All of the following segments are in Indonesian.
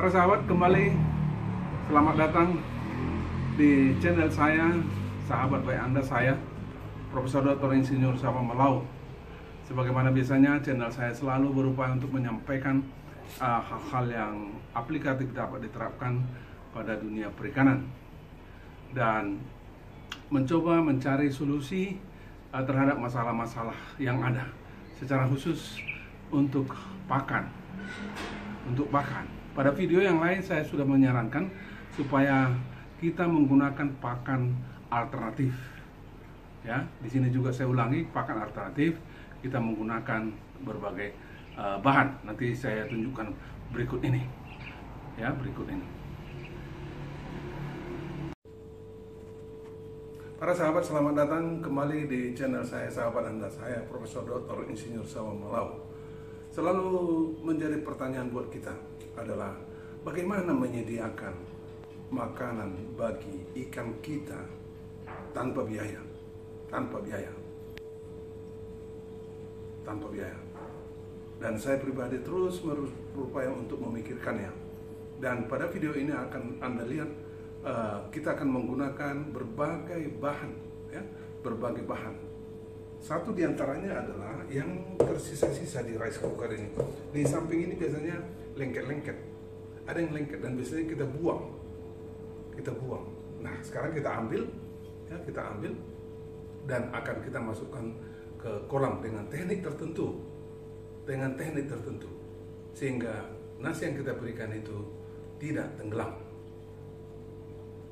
Para sahabat, kembali selamat datang di channel saya, sahabat baik Anda, saya Profesor Dr. Insinyur Safa Malau. Sebagaimana biasanya, channel saya selalu berupaya untuk menyampaikan hal-hal yang aplikatif dapat diterapkan pada dunia perikanan dan mencoba mencari solusi terhadap masalah-masalah yang ada, secara khusus untuk pakan. Pada video yang lain saya sudah menyarankan supaya kita menggunakan pakan alternatif. Ya, di sini juga saya ulangi, pakan alternatif kita menggunakan berbagai bahan. Nanti saya tunjukkan berikut ini. Ya, berikut ini. Para sahabat, selamat datang kembali di channel saya, sahabat Anda, saya Profesor Dr. Insinyur Safa Malau. Selalu menjadi pertanyaan buat kita adalah bagaimana menyediakan makanan bagi ikan kita tanpa biaya. Dan saya pribadi terus berupaya untuk memikirkannya. Dan pada video ini akan Anda lihat kita akan menggunakan berbagai bahan, ya, berbagai bahan. Satu diantaranya adalah yang tersisa-sisa di rice cooker ini. Di samping ini biasanya lengket-lengket. Ada yang lengket dan biasanya kita buang. Nah, sekarang kita ambil dan akan kita masukkan ke kolam dengan teknik tertentu. Sehingga nasi yang kita berikan itu tidak tenggelam.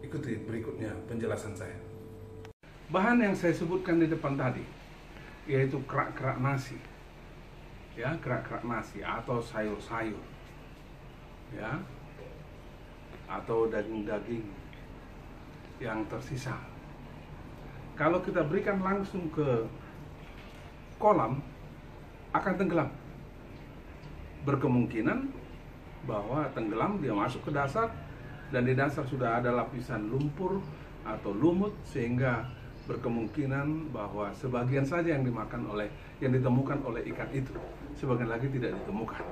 Ikuti berikutnya penjelasan saya. Bahan yang saya sebutkan di depan tadi, yaitu kerak-kerak nasi, ya, kerak-kerak nasi atau sayur-sayur, ya, atau daging-daging yang tersisa. Kalau kita berikan langsung ke kolam, akan tenggelam. Berkemungkinan bahwa tenggelam, dia masuk ke dasar, dan di dasar sudah ada lapisan lumpur atau lumut, sehingga berkemungkinan bahwa sebagian saja yang ditemukan oleh ikan itu, sebagian lagi tidak ditemukan.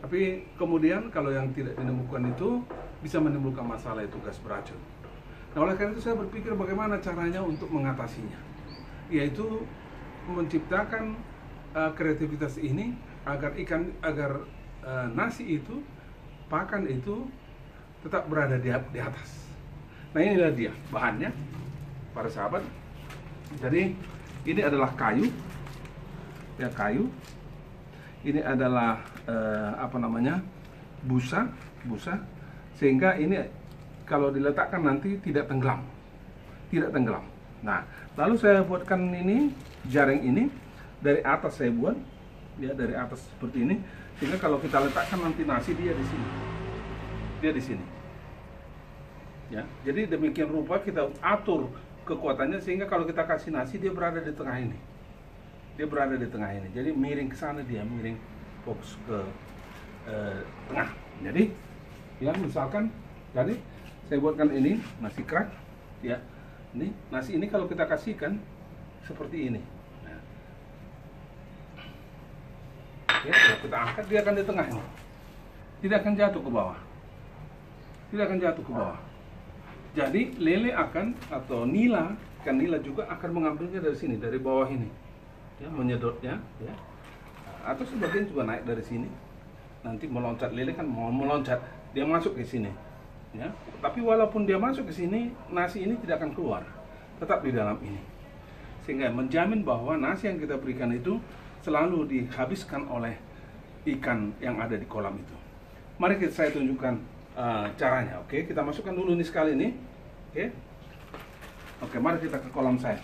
Tapi kemudian kalau yang tidak ditemukan itu bisa menimbulkan masalah, itu gas beracun. Nah, oleh karena itu saya berpikir bagaimana caranya untuk mengatasinya, yaitu menciptakan kreativitas ini agar nasi itu, pakan itu tetap berada di atas. Nah, inilah dia bahannya, para sahabat. Jadi ini adalah kayu, ya, kayu. Ini adalah busa, sehingga ini kalau diletakkan nanti tidak tenggelam. Nah, lalu saya buatkan ini, jaring ini dari atas saya buat, ya, dari atas seperti ini, sehingga kalau kita letakkan nanti nasi, dia di sini. Ya, jadi demikian rupa kita atur kekuatannya sehingga kalau kita kasih nasi, dia berada di tengah ini. Jadi miring ke sana, dia miring fokus ke tengah. Jadi ya, misalkan tadi saya buatkan ini nasi kerak, ya. Ini nasi ini kalau kita kasihkan seperti ini. Nah, ya, kalau kita angkat, dia akan di tengah ini. Tidak akan jatuh ke bawah. Jadi lele atau nila, ikan nila juga akan mengambilnya dari sini, dari bawah ini, ya, menyedotnya, ya. Atau sebagian juga naik dari sini. Nanti meloncat, lele kan mau meloncat, dia masuk ke sini, ya. Tapi walaupun dia masuk ke sini, nasi ini tidak akan keluar, tetap di dalam ini, sehingga menjamin bahwa nasi yang kita berikan itu selalu dihabiskan oleh ikan yang ada di kolam itu. Mari saya tunjukkan caranya. Oke, kita masukkan dulu ini sekali ini. Oke, mari kita ke kolam saya.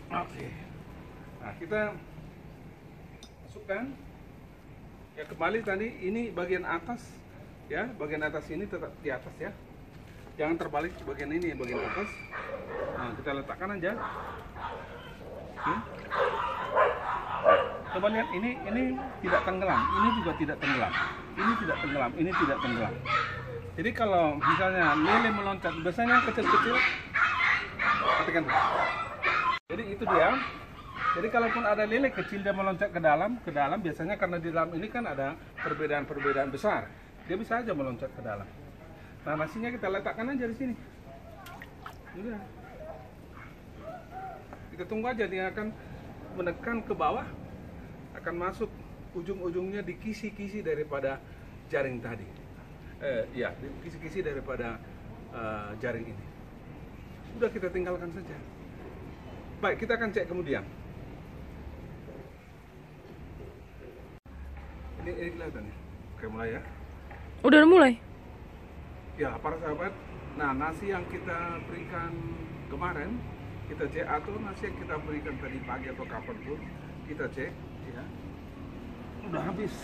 Oke, nah kita masukkan, ya, kembali tadi ini bagian atas, ya, bagian atas ini tetap di atas, ya, jangan terbalik, bagian ini bagian atas. Nah, kita letakkan aja. Coba lihat, ini tidak tenggelam, ini juga tidak tenggelam, ini tidak tenggelam. Jadi kalau misalnya lele meloncat, biasanya kecil-kecil, perhatikan, Jadi itu dia. Jadi kalaupun ada lele kecil dia meloncat ke dalam biasanya karena di dalam ini kan ada perbedaan-perbedaan besar. Dia bisa aja meloncat ke dalam. Nah, nasinya kita letakkan aja di sini. Udah. Kita tunggu aja, dia akan menekan ke bawah, akan masuk ujung-ujungnya di kisi-kisi daripada jaring tadi. Ya, di kisi-kisi daripada jaring ini. Udah, kita tinggalkan saja. Baik, kita akan cek kemudian. Ini kelihatan ya? Oke, mulai ya. Udah mulai? Ya, para sahabat. Nah, nasi yang kita berikan kemarin, kita cek, atau nasi yang kita berikan tadi pagi atau kapan pun, kita cek, ya. Udah habis.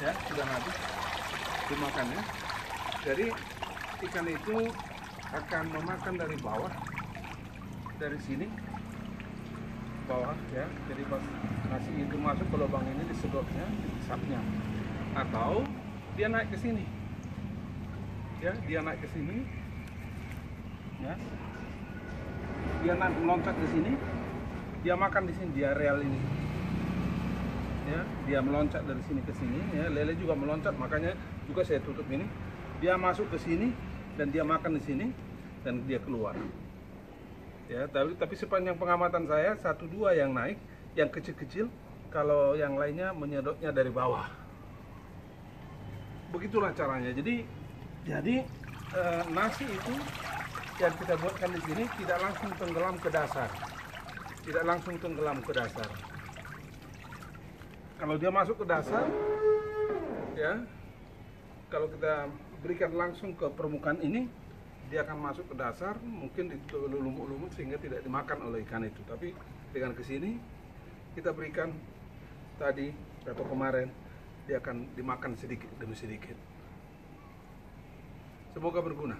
Ya, sudah habis dimakan ya. Jadi, ikan itu akan memakan dari bawah, dari sini, bawah ya. Jadi pas nasi itu masuk ke lubang ini, disedotnya, dihisapnya, atau dia naik ke sini. Ya, dia naik ke sini. Ya. Dia meloncat ke sini. Dia makan di sini di areal ini. Ya, dia meloncat dari sini ke sini ya. Lele juga meloncat, makanya juga saya tutup ini. Dia masuk ke sini dan dia makan di sini dan dia keluar. Ya, tapi sepanjang pengamatan saya 1-2 yang naik, yang kecil-kecil, kalau yang lainnya menyedotnya dari bawah. Begitulah caranya. Jadi nasi itu yang kita buatkan di sini tidak langsung tenggelam ke dasar. Tidak langsung tenggelam ke dasar. Kalau dia masuk ke dasar, ya, kalau kita berikan langsung ke permukaan ini, dia akan masuk ke dasar, mungkin itu lumut-lumut sehingga tidak dimakan oleh ikan itu. Tapi dengan kesini kita berikan tadi atau kemarin, dia akan dimakan sedikit demi sedikit. Semoga berguna.